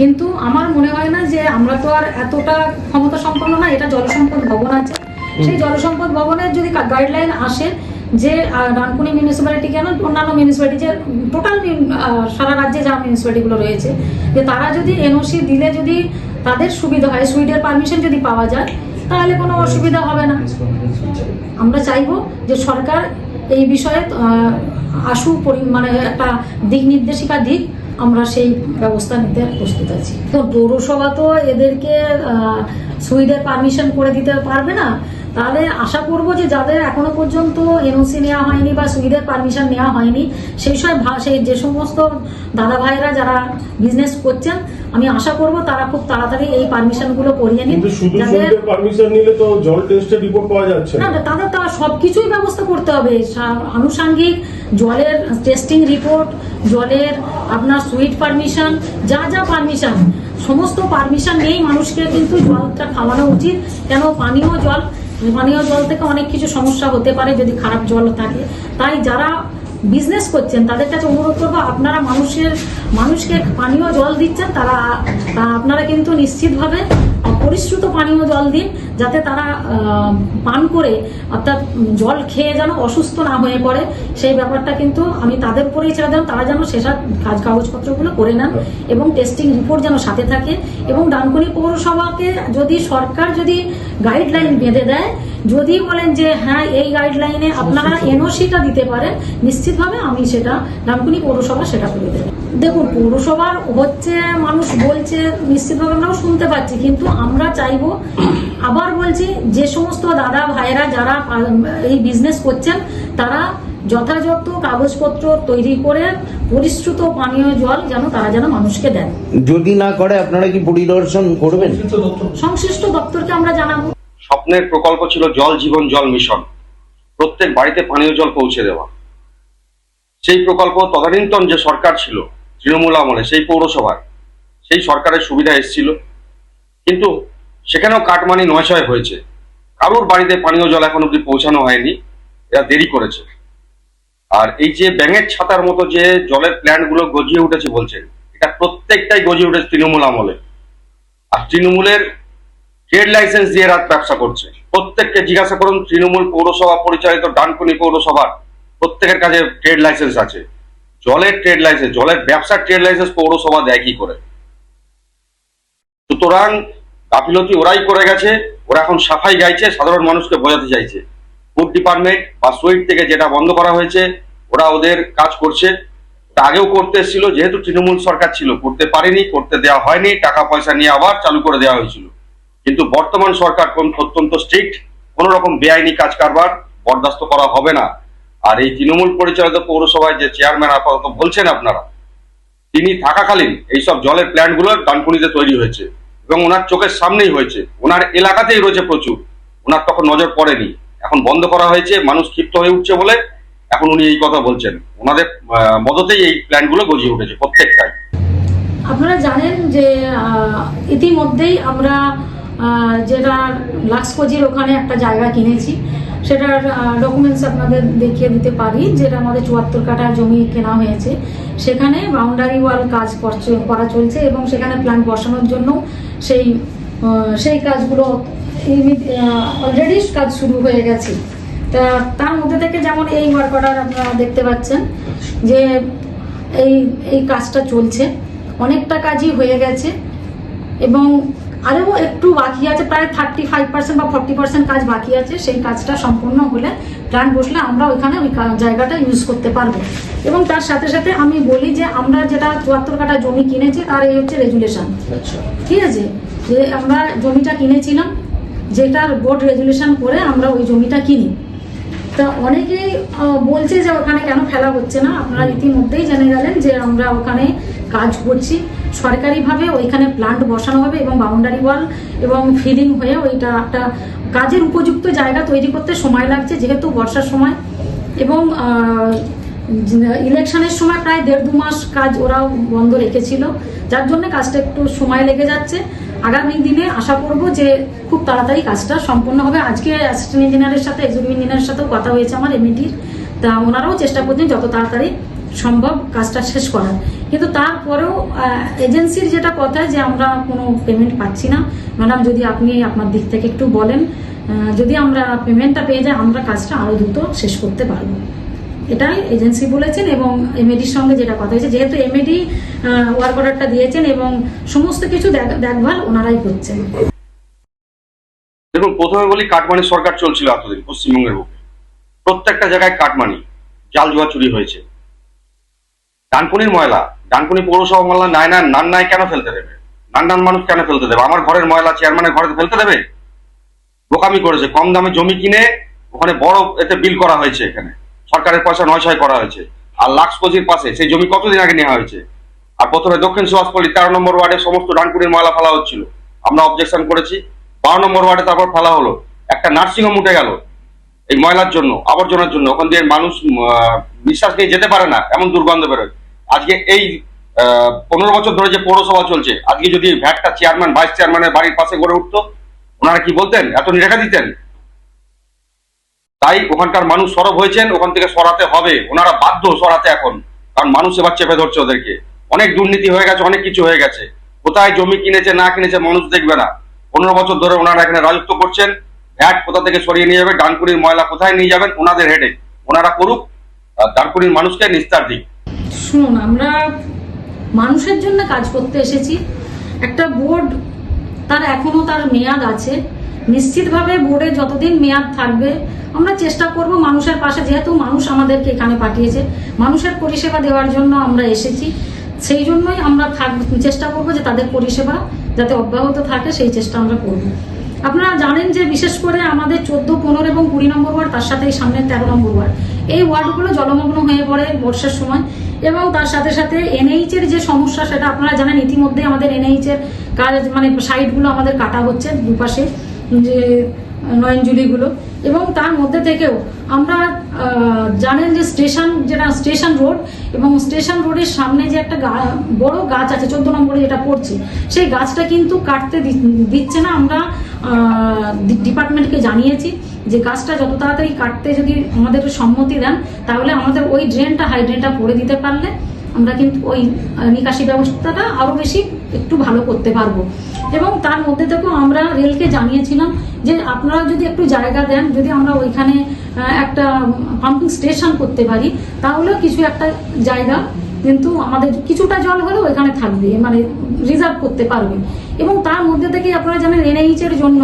কিন্তু আমার মনে হয় না যে আমরা তো আর এতটা ক্ষমতা সম্পন্ন না। এটা জলসম্পদ ভবন আছে, সেই জলসম্পদ ভবনের যদি গাইডলাইন আসে যে ডানকুনি মিউনিসিপ্যালিটি কেন অন্যান্য মিউনিসিপ্যালিটি যে টোটাল সারা রাজ্যে যা মিউনিসিপ্যালিটিগুলো রয়েছে, যে তারা যদি এনওসি দিলে যদি তাদের সুবিধা হয়, সুইডের পারমিশন যদি পাওয়া যায়, তাহলে কোনো অসুবিধা হবে না। আমরা চাইবো যে সরকার এই বিষয়ে মানে একটা দিক নির্দেশিকা দিক, আমরা সেই ব্যবস্থা নিতে প্রস্তুত আছি। তো পৌরসভা তো এদেরকে সুইডের পারমিশন করে দিতে পারবে না। তাহলে আশা করব যে যাদের এখনো পর্যন্ত এনওসি নেওয়া হয়নি বা সুইডের পারমিশন নেওয়া হয়নি, সেই যে সমস্ত দাদা ভাইরা যারা বিজনেস করছেন, আমি আশা করব তারা খুব তাড়াতাড়ি এই পারমিশনগুলো করিয়ে নিন। যাদের পারমিশন নিলে তো জল টেস্টের রিপোর্ট পাওয়া যাচ্ছে না, তাদের তো সবকিছুই ব্যবস্থা করতে হবে। আনুষঙ্গিক জলের টেস্টিং রিপোর্ট, জলের আপনার সুইট পারমিশন, যা যা পারমিশন, সমস্ত পারমিশন নিয়েই মানুষকে কিন্তু জলটা খাওয়ানো উচিত। কেন পানীয় জল থেকে অনেক কিছু সমস্যা হতে পারে যদি খারাপ জল থাকে। তাই যারা বিজনেস করছেন তাদের কাছে অনুরোধ করবো, আপনারা মানুষকে পানীয় জল দিচ্ছেন, আপনারা কিন্তু নিশ্চিতভাবে পরিশ্রুত পানীয় জল দিন, যাতে তারা পান করে অর্থাৎ জল খেয়ে যেন অসুস্থ না হয়ে পড়ে। সেই ব্যাপারটা কিন্তু আমি তাদের উপরেই ছেড়ে দেব। তারা যেন সেসব কাগজপত্রগুলো করে নেন এবং টেস্টিং রিপোর্ট যেন সাথে থাকে। এবং ডানকুনি পৌরসভাকে যদি সরকার গাইডলাইন বেঁধে দেয়, যদি বলেন যে হ্যাঁ এই গাইডলাইনে আপনারা এনওসিটা দিতে পারেন, নিশ্চিতভাবে আমি সেটা ডানকুনি পৌরসভা সেটা করে দেবে। দেখুন, পৌরসভার হচ্ছে মানুষ বলছে, নিশ্চিতভাবে আমরাও শুনতে পাচ্ছি, কিন্তু আমরা চাইবো, আবার বলছি, যে সমস্ত দাদা ভাইয়েরা যারা এই বিজনেস করছেন তারা যথাযথ কাগজপত্র তৈরি করে পরিশ্রুত পানীয় জল তারা যেন মানুষকে দেন। যদি না করে আপনারা কি পরিদর্শন করবেন? সংশ্লিষ্ট দপ্তরকে আমরা জানাবো। স্বপ্নের প্রকল্প ছিল জল জীবন জল মিশন, প্রত্যেক বাড়িতে পানীয় জল পৌঁছে দেওয়া। সেই প্রকল্প তদানীন্তন যে সরকার ছিল তৃণমূল আমলে, সেই পৌরসভার সেই সরকারের সুবিধা এসেছিল, কিন্তু সেখানেও কাটমানি নয়ছয় হয়েছে। কারোর বাড়িতে পানীয় জল এখন অব্দি পৌঁছানো হয়নি, এরা দেরি করেছে। আর এই যে ব্যাঙের ছাতার মতো যে জলের প্ল্যান্ট গুলো গজিয়ে উঠেছে বলছেন, এটা প্রত্যেকটাই গজিয়ে উঠেছে তৃণমূল আমলে। আর তৃণমূলের ট্রেড লাইসেন্স দিয়ে রাত ব্যবসা করছে। প্রত্যেককে জিজ্ঞাসা করুন, তৃণমূল পৌরসভা পরিচালিত ডানকুনি পৌরসভার প্রত্যেকের কাছে ট্রেড লাইসেন্স আছে। জলের ট্রেড লাইসেন্স, জলের ব্যবসার ট্রেড লাইসেন্স পৌরসভা দেয় কি করে? সুতরাং গাফিলতি ওরাই করে গেছে। ওরা এখন সাফাই গাইছে, সাধারণ মানুষকে বোঝাতে চাইছে। ফুড ডিপার্টমেন্ট বা সুইট থেকে যেটা বন্ধ করা হয়েছে, ওরা ওদের কাজ করছে। আগেও করতে এসেছিল, যেহেতু তৃণমূল সরকার ছিল করতে পারেনি, করতে দেওয়া হয়নি, টাকা পয়সা নিয়ে আবার চালু করে দেওয়া হয়েছিল। কিন্তু বর্তমান সরকার অত্যন্ত স্ট্রিক্ট, কোন রকম বেআইনি কাজ কারবার বরদাস্ত করা হবে না। আর এই তৃণমূল পরিচালিত পৌরসভায় যে চেয়ারম্যান আপাতত বলছেন আপনারা, তিনি থাকাকালীন এইসব জলের প্ল্যান্ট গুলো ডানকুনিতে তৈরি হয়েছে এবং ওনার চোখের সামনেই হয়েছে, ওনার এলাকাতেই রয়েছে প্রচুর। ওনার তখন নজর পড়েনি, এখন বন্ধ করা হয়েছে। মানুষ ক্ষিপ্ত হয়ে উঠছে বলে এখন উনি এই কথা বলছেন। ওনাদের মদতেই এই প্ল্যান্ট গুলো গজিয়ে উঠেছে প্রত্যেকটাই। আপনারা জানেন যে ইতিমধ্যেই আমরা যেটা লাক্সকোজির ওখানে একটা জায়গা কিনেছি, সেটার ডকুমেন্টস আপনাদের দেখিয়ে দিতে পারি। যেটা আমাদের 74 কাঠা জমি কেনা হয়েছে, সেখানে বাউন্ডারি ওয়াল কাজ করা চলছে এবং সেখানে প্ল্যান্ট বসানোর জন্য সেই কাজগুলো অলরেডি কাজ শুরু হয়ে গেছে। তার মধ্যে থেকে যেমন এই ওয়ার্ক অর্ডার আপনারা দেখতে পাচ্ছেন যে এই কাজটা চলছে, অনেকটা কাজই হয়ে গেছে এবং আরও একটু বাকি আছে, প্রায় 35% বা 40% কাজ বাকি আছে। সেই কাজটা সম্পূর্ণ হলে প্ল্যান্ট বসলে আমরা ওইখানে ওই জায়গাটা ইউজ করতে পারবো। এবং তার সাথে সাথে আমি বলি যে আমরা যেটা 74 কাঠা জমি কিনেছি তার এই হচ্ছে রেজুলেশন, ঠিক আছে? যে আমরা জমিটা কিনেছিলাম, যেটার বোর্ড রেজুলেশন করে আমরা ওই জমিটা কিনি। তা অনেকেই বলছে যে ওখানে কেন ফেলা হচ্ছে না। আপনারা ইতিমধ্যেই জেনে গেলেন যে আমরা ওখানে কাজ করছি সরকারিভাবে, ওইখানে প্ল্যান্ট বসানো হবে এবং বাউন্ডারি ওয়াল এবং ফিলিং হয়ে ওইটা একটা কাজের উপযুক্ত জায়গা তৈরি করতে সময় লাগছে, যেহেতু বর্ষার সময় এবং ইলেকশনের সময় প্রায় 1.5-2 মাস কাজ ওরা বন্ধ রেখেছিল, যার জন্য কাজটা একটু সময় লেগে যাচ্ছে। আগামী দিনে আশা করব যে খুব তাড়াতাড়ি কাজটা সম্পূর্ণ হবে। আজকে অ্যাসিস্ট্যান্ট ইঞ্জিনিয়ারের সাথে এক্সিকিউটিভ ইঞ্জিনিয়ারের সাথেও কথা হয়েছে আমার এমইটির, তা ওনারাও চেষ্টা করছেন যত তাড়াতাড়ি সম্ভব কাজটা শেষ করার। কিন্তু তারপরেও এজেন্সির যেটা কথা যে আমরা কোনো পেমেন্ট পাচ্ছি না, ম্যাডাম যদি আপনি আপনার দিক থেকে একটু বলেন, যদি আমরা পেমেন্টটা পেয়ে যাই আমরা কাজটা আরও দ্রুত শেষ করতে পারবো, এটাই এজেন্সি বলেছেন। এবং এমএডির সঙ্গে যেটা কথা হয়েছে, যেহেতু এমএডি ওয়ার্ক অর্ডারটা দিয়েছেন এবং সমস্ত কিছু দেখভাল ওনারাই করছেন। দেখুন, প্রথমে বলি, কাটমানি সরকার চলছিল এতদিন পশ্চিমবঙ্গের বুকে, প্রত্যেকটা জায়গায় কাটমানি, জাল জুয়া চুরি হয়েছে। ডানকুনির ময়লা, ডানকুনি পৌরসভা ময়লা নান নাই কেন ফেলতে দেবে? নান মানুষ কেন ফেলতে দেবে? আমার ঘরের ময়লা চেয়ারম্যানের ঘরে ফেলতে দেবে? বোকামি করেছে, কম দামে জমি কিনে ওখানে বড় এতে বিল করা হয়েছে, এখানে সরকারের পয়সা নয় করা হয়েছে। আর লাক্সকোজির পাশে সেই জমি কতদিন আগে নেওয়া হয়েছে। আর প্রথমে দক্ষিণ সুভাষপল্লী 13 নম্বর ওয়ার্ডে সমস্ত ডানকুনির ময়লা ফেলা হচ্ছিল, আমরা অবজেকশন করেছি। 12 নম্বর ওয়ার্ডে তারপর ফেলা হলো, একটা নার্সিংহোম উঠে গেল এই ময়লার জন্য, আবর্জনার জন্য। ওখান দিয়ে মানুষ বিশ্বাস নিয়ে যেতে পারে না, এমন দুর্গন্ধ বেরোয়। আজকে এই 15 বছর ধরে যে পৌরসভা চলছে, আজকে যদি ভ্যাটটা চেয়ারম্যান ভাইস চেয়ারম্যানের বাড়ির পাশে গড়ে উঠতো, ওনারা কি বলতেন? এত নিরেখা দিতেন? তাই ওখানকার মানুষ সরব হয়েছেন, ওখান থেকে সরাতে হবে, ওনারা বাধ্য সরাতে এখন, কারণ মানুষ এবার চেপে ধরছে ওদেরকে। অনেক দুর্নীতি হয়ে গেছে, অনেক কিছু হয়ে গেছে। কোথায় জমি কিনেছে না কিনেছে মানুষ দেখবে না। 15 বছর ধরে ওনারা এখানে রাজত্ব করছেন। ভ্যাট কোথা থেকে সরিয়ে নিয়ে যাবে, ডানকুনির ময়লা কোথায় নিয়ে যাবেন, ওনাদের হেডে, ওনারা করুক, ডানকুনির মানুষকে নিস্তার দিক। শুনুন, আমরা মানুষের জন্য কাজ করতে এসেছি। একটা বোর্ড তার এখনো তার মেয়াদ আছে, নিশ্চিতভাবে বোর্ডে যতদিন মেয়াদ থাকবে আমরা চেষ্টা করব মানুষের পাশে, যেহেতু মানুষ আমাদেরকে এখানে পাঠিয়েছে, মানুষের পরিষেবা দেওয়ার জন্য আমরা এসেছি। সেই জন্যই আমরা চেষ্টা করব যে তাদের পরিষেবা যাতে অব্যাহত থাকে, সেই চেষ্টা আমরা করব। আপনারা জানেন যে বিশেষ করে আমাদের 14, 15 এবং 20 নম্বর ওয়ার্ড, তার সাথে এই সামনের 13 নম্বর ওয়ার্ড, এই ওয়ার্ডগুলো জলমগ্ন হয়ে পড়ে বর্ষার সময়। এবং তার সাথে সাথে এনএইচ এর যে সমস্যা, সেটা আপনারা জানেন। ইতিমধ্যে আমাদের এনএইচ এর কাজ, মানে সাইডগুলো আমাদের কাটা হচ্ছে দুপাশে, যে নয়নজুলিগুলো। এবং তার মধ্যে থেকেও আমরা জানেন যে স্টেশন রোড, এবং স্টেশন রোডের সামনে যে একটা বড় গাছ আছে 14 নম্বরে যেটা পড়ছে, সেই গাছটা কিন্তু কাটতে দিচ্ছে না। আমরা ডিপার্টমেন্টকে জানিয়েছি যে গাছটা যত তাড়াতাড়ি কাটতে যদি আমাদের সম্মতি দেন, তাহলে আমাদের ওই হাই ড্রেনটা করে দিতে পারলে আমরা কিন্তু ওই নিকাশি ব্যবস্থাটা আরো বেশি একটু ভালো করতে পারবো। এবং তার মধ্যে থেকেও আমরা রেলকে জানিয়েছিলাম যে আপনারা যদি একটু জায়গা দেন, যদি আমরা ওইখানে একটা পাম্পিং স্টেশন করতে পারি, তাহলেও কিছু একটা জায়গা কিন্তু আমাদের কিছুটা জল হলেও ওইখানে থাকবে, মানে রিজার্ভ করতে পারবে। এবং তার মধ্যে থেকে আপনারা জানেন এনএইচ এর জন্য,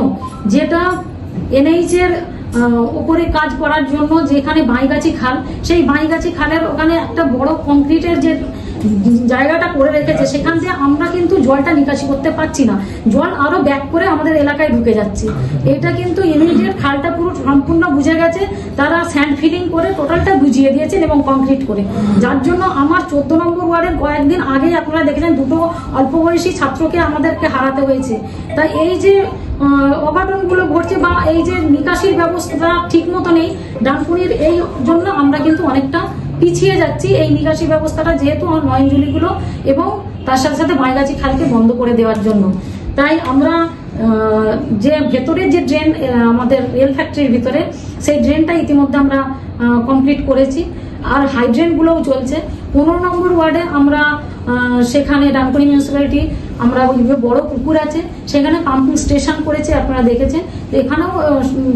যেটা এনএইচ এর উপরে কাজ করার জন্য যেখানে বাইগাছি খাল, সেই বাইগাছি খালের ওখানে একটা বড় কংক্রিটের যে জায়গাটা করে রেখেছে, সেখান দিয়ে আমরা কিন্তু জলটা নিকাশি করতে পারছি না, জল আরো ব্যাক করে আমাদের এলাকায় ঢুকে যাচ্ছে। এটা কিন্তু ইমিডিয়েট খালটা পুরো সম্পূর্ণ বুঝে গেছে, তারা স্যান্ড ফিলিং করে টোটালটা বুঝিয়ে দিয়েছেন এবং কংক্রিট করে, যার জন্য আমার 14 নম্বর ওয়ার্ডের কয়েকদিন আগেই আপনারা দেখেছেন 2 অল্প বয়সী ছাত্রকে আমাদেরকে হারাতে হয়েছে। তাই এই যে অঘটনগুলো ঘটছে বা এই যে নিকাশির ব্যবস্থা ঠিক মতো নেই ডানকুনির, এই জন্য আমরা কিন্তু অনেকটা পিছিয়ে যাচ্ছি এই নিকাশি ব্যবস্থাটা, যেহেতু নয়নজুলিগুলো এবং তার সাথে সাথে বাইগাছি খালকে বন্ধ করে দেওয়ার জন্য। তাই আমরা যে ভেতরের যে ড্রেন আমাদের রেল ফ্যাক্টরির ভিতরে, সেই ড্রেনটা ইতিমধ্যে আমরা কমপ্লিট করেছি, আর হাইড্রেনগুলোও চলছে। 15 নম্বর ওয়ার্ডে আমরা সেখানে ডানকুনি মিউনিসিপ্যালিটি, আমরা বড় পুকুর আছে, সেখানে পাম্পিং স্টেশন করেছে, আপনারা দেখেছেন। এখানেও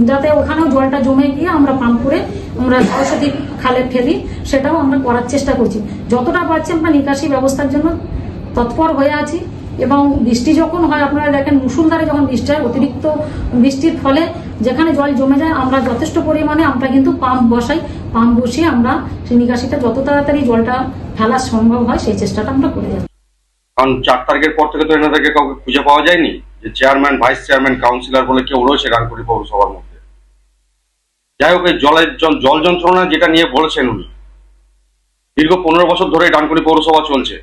যাতে ওখানেও জলটা জমে গিয়ে আমরা পাম্প করে আমরা সরস্বতী খালে ফেলি, সেটাও আমরা করার চেষ্টা করছি। যতটা পারছি আমরা নিকাশি ব্যবস্থার জন্য তৎপর হয়ে আছি। এবং বৃষ্টি যখন হয়, আপনারা দেখেন মুষলধারে যখন বৃষ্টি হয়, অতিরিক্ত বৃষ্টির ফলে যেখানে জল জমে যায়, আমরা যথেষ্ট পরিমাণে আমরা কিন্তু পাম্প বসাই, পাম্প বসিয়ে আমরা সেই নিকাশিটা যত তাড়াতাড়ি জলটা ফেলা সম্ভব হয় সেই চেষ্টাটা আমরা করে যাচ্ছি। কারণ 4 তারিখের পর থেকে তো এনাদেরকে কাউকে খুঁজে পাওয়া যায়নি, যে চেয়ারম্যান ভাইস চেয়ারম্যান কাউন্সিলর বলে কেউ রয়েছে ডানকুনি পৌরসভার মধ্যে। যাই হোক, এই জল যন্ত্রণা যেটা নিয়ে বলেছেন উনি, দীর্ঘ 15 বছর ধরে ডানকুনি পৌরসভা চলছে,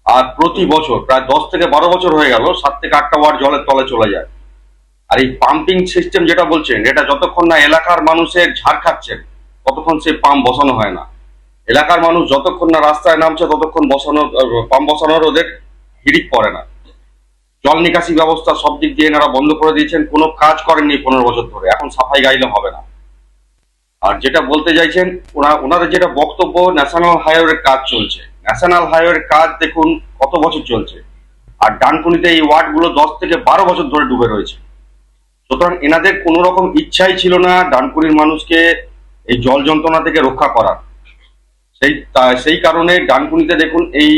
আর প্রতি বছর প্রায় 10 থেকে 12 বছর হয়ে গেল 7 থেকে 8টা ওয়ার্ড জলের তলে চলে যায়। আর এই পাম্পিং সিস্টেম যেটা বলছেন, এটা যতক্ষণ না এলাকার মানুষের ঝাড় খাচ্ছেন ততক্ষণ সেই পাম্প বসানো হয় না। এলাকার মানুষ যতক্ষণ না রাস্তায় নামছে ততক্ষণ পাম্প বসানোর ওদের হিড়িক পড়ে না। জল নিকাশি ব্যবস্থা সব দিক দিয়ে এনারা বন্ধ করে দিয়েছেন, কোনো কাজ করেননি 15 বছর ধরে। এখন সাফাই গাইলে হবে না। আর যেটা বলতে চাইছেন, ওনাদের যেটা বক্তব্য, ন্যাশনাল হাইওয়ের কাজ চলছে। ন্যাশনাল হাইওয়ের কাজ দেখুন কত বছর চলছে, আর ডানকুনিতে এই ওয়ার্ডগুলো 10 থেকে 12 বছর ধরে ডুবে রয়েছে। সুতরাং এনাদের কোনো রকম ইচ্ছাই ছিল না ডানকুনির মানুষকে এই জল যন্ত্রণা থেকে রক্ষা করার। সেই কারণে ডানকুনিতে দেখুন এই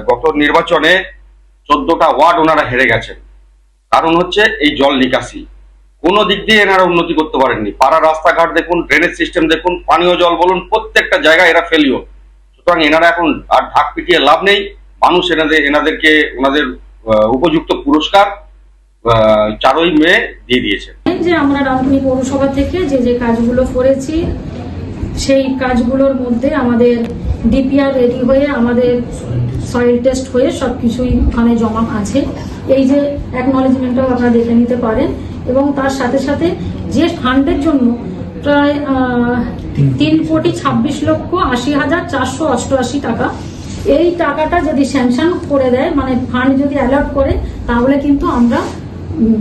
গত নির্বাচনে 14টা ওয়ার্ড ওনারা হেরে গেছেন। কারণ হচ্ছে এই জল নিকাশি, কোনো দিক দিয়ে এনারা উন্নতি করতে পারেননি। পাড়া রাস্তাঘাট দেখুন, ড্রেনেজ সিস্টেম দেখুন, পানীয় জল বলুন, প্রত্যেকটা জায়গায় এরা ফেলিও। সুতরাং এনারা এখন আর ঢাক পিটিয়ে লাভ নেই। মানুষ এনাদেরকে ওনাদের উপযুক্ত পুরস্কার 4ই মে দিয়ে দিয়েছেন। যে আমরা ডানকুনি পৌরসভা থেকে যে কাজগুলো করেছি, সেই কাজগুলোর মধ্যে আমাদের ডিপিআর রেডি হয়ে, আমাদের সয়েল টেস্ট হয়ে সবকিছুই ওখানে জমা আছে। এই যে অ্যাকনলেজমেন্টটাও আপনারা দেখে নিতে পারেন। এবং তার সাথে সাথে যে ফান্ডের জন্য প্রায় 3,26,80,488 টাকা, এই টাকাটা যদি স্যাংশন করে দেয়, মানে ফান্ড যদি অ্যালট করে, তাহলে কিন্তু আমরা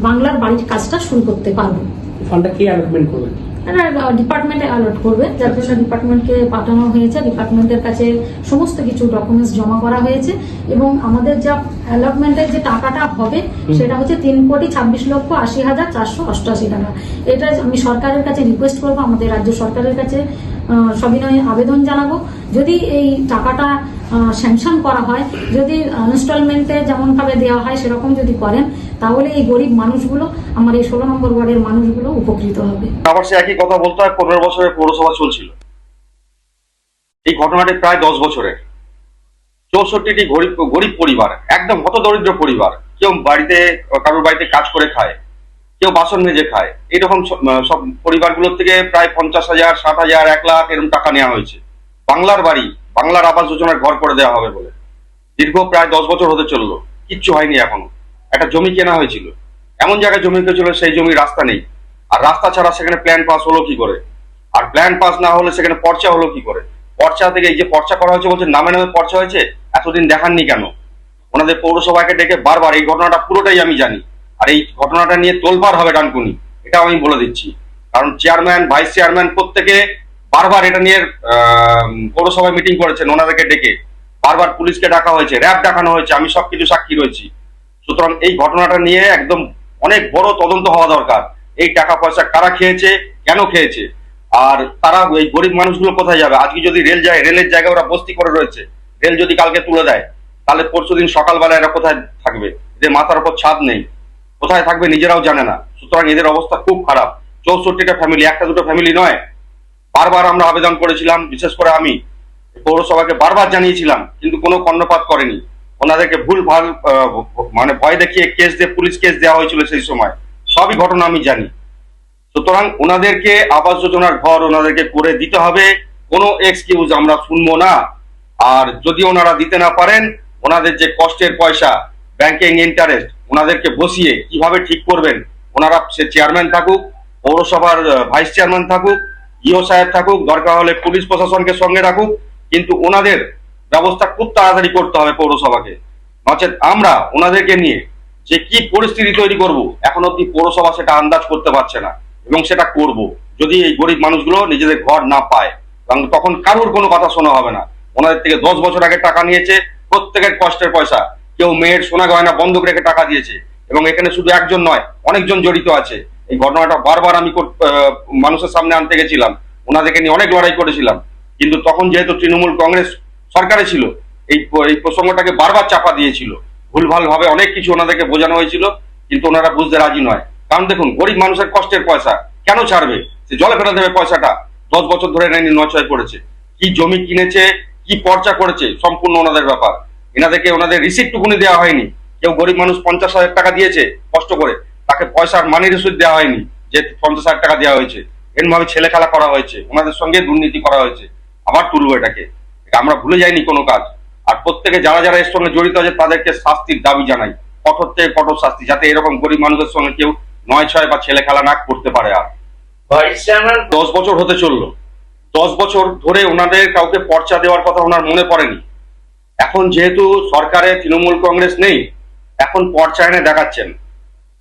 বাংলার বাড়ির কাজটা শুরু করতে পারবো। ফান্ডটা কি অ্যালটমেন্ট করবে? এটা ডিপার্টমেন্টে অ্যালট করবে, যার জন্য ডিপার্টমেন্টকে পাঠানো হয়েছে। ডিপার্টমেন্টের কাছে সমস্ত কিছু ডকুমেন্টস জমা করা হয়েছে এবং আমাদের যা অ্যালটমেন্টের যে টাকাটা হবে সেটা হচ্ছে 3,26,80,488 টাকা। এটা আমি সরকারের কাছে রিকোয়েস্ট করবো, আমাদের রাজ্য সরকারের কাছে সবিনয়ে আবেদন জানাবো, যদি এই টাকাটা স্যাংশন করা হয়, যদি ইনস্টলমেন্টে যেমন ভাবে দেওয়া হয় সেরকম যদি করেন, তাহলে এই গরিব মানুষগুলো, আমার এই 16 নম্বর ওয়ার্ডের মানুষগুলো উপকৃত হবে। আবার সে একই কথা বলতে হয়, 15 বছরের পৌরসভা চলছিল। এই ঘটনাটি প্রায় 10 বছরের। 64টি গরিব পরিবার, একদম হতদরিদ্র পরিবার, কেউ কারোর বাড়িতে কাজ করে খায়, কেউ বাসন মেজে খায়। এইরকম সব পরিবারগুলোর থেকে প্রায় 50,000, 60,000, 1 লাখ এরকম টাকা নেওয়া হয়েছে বাংলার বাড়ি, বাংলার আবাস যোজনার ঘর করে দেওয়া হবে বলে। দীর্ঘ প্রায় 10 বছর হতে চললো, কিচ্ছু হয়নি এখনো। একটা জমি কেনা হয়েছিল, এমন জায়গায় জমি কেছিল সেই জমি রাস্তা নেই, আর রাস্তা ছাড়া সেখানে প্ল্যান পাস হলো কি করে? আর প্ল্যান পাস না হলে সেখানে পর্চা হলো কি করে? পর্চা থেকে এই যে পর্চা করা হয়েছে বলছে নামে নামে পর্চা হয়েছে, এতদিন দেখাননি কেন? ওনাদের পৌরসভাকে ডেকে বারবার, এই ঘটনাটা পুরোটাই আমি জানি, আর এই ঘটনাটা নিয়ে তোলপাড় হবে ডানকুনি, এটাও আমি বলে দিচ্ছি। কারণ চেয়ারম্যান, ভাইস চেয়ারম্যান প্রত্যেকে বারবার এটা নিয়ে পৌরসভায় মিটিং করেছেন, ওনাদেরকে ডেকে বারবার পুলিশকে ডাকা হয়েছে, র্যাব ডাকানো হয়েছে, আমি সবকিছু সাক্ষী রয়েছি। সুতরাং এই ঘটনাটা নিয়ে একদম অনেক বড় তদন্ত হওয়া দরকার। এই টাকা পয়সা কারা খেয়েছে, কেন খেয়েছে, আর তারা এই গরিব মানুষগুলো কোথায় যাবে? আজকে যদি রেল যায়, রেলের জায়গায় ওরা বস্তি করে রয়েছে, রেল যদি কালকে তুলে দেয়, তাহলে পরশুদিন সকালবেলা এরা কোথায় থাকবে? এদের মাথার উপর ছাদ নেই, কোথায় থাকবে নিজেরাও জানে না। সুতরাং এদের অবস্থা খুব খারাপ। 64টা ফ্যামিলি, একটা দুটো ফ্যামিলি নয়। বারবার আমরা আবেদন করেছিলাম, বিশেষ করে আমি পৌরসভাকে বারবার জানিয়েছিলাম, কিন্তু কোনো কর্ণপাত করেনি। ওনাদেরকে ভুল ভাল মানে ভয় দেখিয়ে কেস দিয়ে, পুলিশ কেস দেওয়া হয়েছিল সেই সময়, সবই ঘটনা আমি জানি। সুতরাং ওনাদেরকে আবাস যোজনার ঘর ওনাদেরকে করে দিতে হবে, কোনো এক্সকিউজ আমরা শুনবো না। আর যদি ওনারা দিতে না পারেন, ওনাদের যে কষ্টের পয়সা, ব্যাংকিং ইন্টারেস্ট, ওনাদেরকে বসিয়ে কিভাবে ঠিক করবেন, ওনারা সে চেয়ারম্যান থাকুক, পৌরসভার ভাইস চেয়ারম্যান থাকুক, ইও সাহেব থাকুক, দরকার হলে পুলিশ প্রশাসনকে সঙ্গে রাখুক, কিন্তু ওনাদের ব্যবস্থা খুব তাড়াতাড়ি করতে হবে পৌরসভাকে। নচেত আমরা ওনাদেরকে নিয়ে যে কি পরিস্থিতি তৈরি করব, এখন অব্দি পৌরসভা সেটা আন্দাজ করতে পারছে না, এবং সেটা করব যদি এই গরিব মানুষগুলো নিজেদের ঘর না পায়। তখন কারোর কোনো কথা শোনা হবে না। ওনাদের থেকে 10 বছর আগে টাকা নিয়েছে, প্রত্যেকের কষ্টের পয়সা। কেউ মেয়ের সোনা গয়না বন্ধক রেখে টাকা দিয়েছে, এবং এখানে শুধু একজন নয়, অনেকজন জড়িত আছে। এই ঘটনাটা বারবার আমি মানুষের সামনে আনতে গেছিলাম, ওনাদেরকে নিয়ে অনেক লড়াই করেছিলাম, কিন্তু তখন যেহেতু তৃণমূল কংগ্রেস সরকারে ছিল, এই প্রসঙ্গটাকে বারবার চাপা দিয়েছিল। ভুলভাল ভাবে অনেক কিছু ওনাদেরকে বোঝানো হয়েছিল, কিন্তু ওনারা বুঝতে রাজি নয়। কারণ দেখুন, গরিব মানুষের কষ্টের পয়সা কেন ছাড়বে? সে জলে ফেলে দেবে পয়সাটা। 10 বছর ধরে নচয় করেছে, কি জমি কিনেছে, কি পর্চা করেছে, সম্পূর্ণ ওনাদের ব্যাপার। এনাদেরকে ওনাদের রিসিপ্টটুকুনি দেওয়া হয়নি। কেউ গরিব মানুষ 50,000 টাকা দিয়েছে কষ্ট করে, তাকে পয়সার মানি রিসিপ্ট দেওয়া হয়নি যে 50,000 টাকা দেওয়া হয়েছে। এরমভাবে ছেলে খেলা করা হয়েছে, ওনাদের সঙ্গে দুর্নীতি করা হয়েছে। আবার তুলবো এটাকে, আমরা ভুলে যাইনি কোনো কাজ। আর প্রত্যেকে যারা যারা এর সঙ্গে জড়িত আছে তাদেরকে শাস্তির দাবি জানাই, কঠোর থেকে কঠোর শাস্তি, যাতে এরকম গরিব মানুষের সঙ্গে কেউ 9-6 বা ছেলে খেলা না করতে পারে। আর 10 বছর হতে চললো, 10 বছর ধরে ওনাদের কাউকে পর্চা দেওয়ার কথা ওনার মনে পড়েনি। এখন যেহেতু সরকারে তৃণমূল কংগ্রেস নেই, এখন পর্চা এনে দেখাচ্ছেন।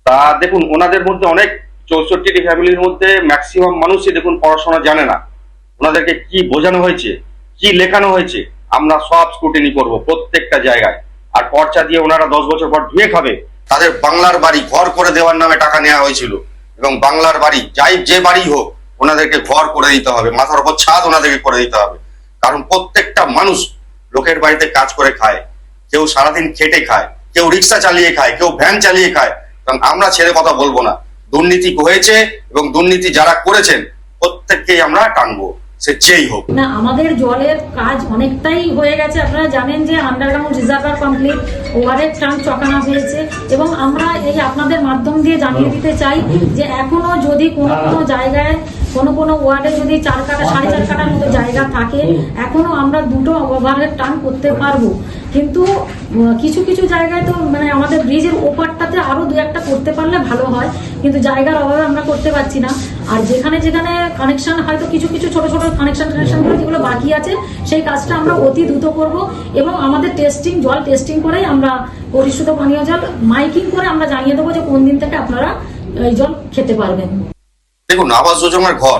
তা দেখুন, ওনাদের মধ্যে অনেক 64টি ফ্যামিলির মধ্যে ম্যাক্সিমাম মানুষই দেখুন পড়াশোনা জানে না। ওনাদেরকে কি বোঝানো হয়েছে, কি লেখানো হয়েছে, আমরা সব স্ক্রুটিনি করব প্রত্যেকটা জায়গায়। আর পর্চা দিয়ে ওনারা 10 বছর পর ধুয়ে খাবে। তাদের বাংলার বাড়ি ঘর করে দেওয়ার নামে টাকা নেওয়া হয়েছিল, এবং বাংলার বাড়ি যে বাড়ি হোক ওনাদেরকে ঘর করে দিতে হবে, মাথার উপর ছাদ ওনাদেরকে করে দিতে হবে। কারণ প্রত্যেকটা মানুষ লোকের বাড়িতে কাজ করে খায়, কেউ সারাদিন খেটে খায়, কেউ রিক্সা চালিয়ে খায়, কেউ ভ্যান চালিয়ে খায়। কারণ আমরা ছেড়ে কথা বলবো না, দুর্নীতি হয়েছে এবং দুর্নীতি যারা করেছেন প্রত্যেককেই আমরা টানবো, সে যেই হোক। না, আমাদের জলের কাজ অনেকটাই হয়ে গেছে। আপনারা জানেন যে আন্ডারগ্রাউন্ড রিজার্ভার কমপ্লিট, ওভারের ট্রাঙ্ক চকানো হয়েছে, এবং আমরা এই আপনাদের মাধ্যম দিয়ে জানিয়ে দিতে চাই যে এখনো যদি কোনো কোনো জায়গায় কোনো ওয়ার্ডে যদি 4 কাঠা 4.5 কাঠার মতো জায়গা থাকে, এখনো আমরা 2টো ওভারের ট্রাঙ্ক করতে পারবো। কিন্তু কিছু কিছু জায়গায় তো মানে আমাদের ব্রিজের ওপারটাতে আরো 2-1টা করতে পারলে ভালো হয়, কিন্তু জায়গার অভাবে আমরা করতে পারছি না। আর যেখানে যেখানে কানেকশন হয়তো কিছু কিছু ছোট ছোট কানেকশনগুলো যেগুলো বাকি আছে, সেই কাজটা আমরা অতি দ্রুত করব, এবং আমাদের জল টেস্টিং করেই আমরা পরিশুদ্ধ পানীয় জল মাইকিং করে আমরা জানিয়ে দেবো যে কোন দিন থেকে আপনারা এই জল খেতে পারবেন। দেখুন, আবাস যোজনার ঘর,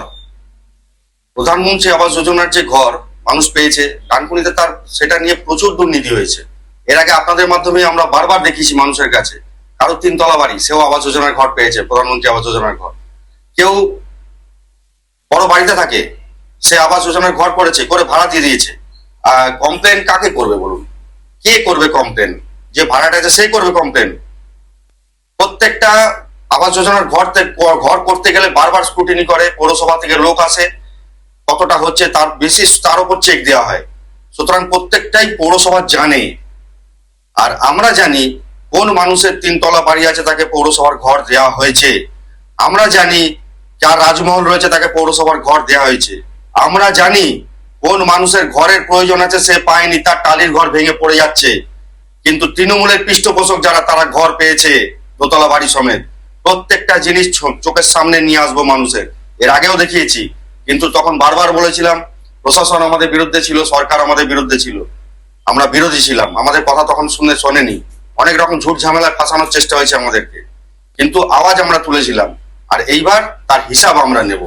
প্রধানমন্ত্রী আবাস যোজনার যে ঘর মানুষ পেয়েছে, ডানকুনিতে তার সেটা নিয়ে প্রচুর দুর্নীতি হয়েছে। এর আগে আপনাদের মাধ্যমে আমরা বারবার দেখিয়েছি মানুষের কাছে, কারো 3 তলা বাড়ি, সেও আবাস যোজনার ঘর পেয়েছে, প্রধানমন্ত্রী আবাস যোজনার ঘর। কেউ বড় বাড়িতে থাকে, সে আবাস যোজনার ঘর করেছে, করে ভাড়া দিয়ে দিয়েছে। কমপ্লেন কাকে করবে বলুন? কে করবে কমপ্লেন? যে ভাড়াটা আছে সেই করবে কমপ্লেন। প্রত্যেকটা আবাস যোজনার ঘর করতে গেলে বারবার স্ক্রুটিনি করে, পৌরসভা থেকে লোক আসে, কতটা হচ্ছে তার বেশি তার উপর চেক দেওয়া হয়। সুতরাং প্রত্যেকটাই পৌরসভা জানে, আর আমরা জানি কোন মানুষের 3 তলা বাড়ি আছে তাকে পৌরসভার ঘর দেওয়া হয়েছে। আমরা জানি যার রাজমহল রয়েছে তাকে পৌরসভার ঘর দেওয়া হয়েছে। আমরা জানি কোন মানুষের ঘরের প্রয়োজন আছে সে পায়নি, তার টালির ঘর ভেঙে পড়ে যাচ্ছে। কিন্তু তৃণমূলের পৃষ্ঠপোষক যারা, তারা ঘর পেয়েছে 2 তলা বাড়ি সমেত। প্রত্যেকটা জিনিস চোখের সামনে নিয়ে আসবো মানুষের। এর আগেও দেখিয়েছি, কিন্তু তখন বারবার বলেছিলাম প্রশাসন আমাদের বিরুদ্ধে ছিল, সরকার আমাদের বিরুদ্ধে ছিল, আমরা বিরোধী ছিলাম, আমাদের কথা তখন শোনেনি। অনেক রকম ঝুট ঝামেলায় ফাঁসানোর চেষ্টা হয়েছে আমাদেরকে, কিন্তু আওয়াজ আমরা তুলেছিলাম, আর এইবার তার হিসাব আমরা নেব।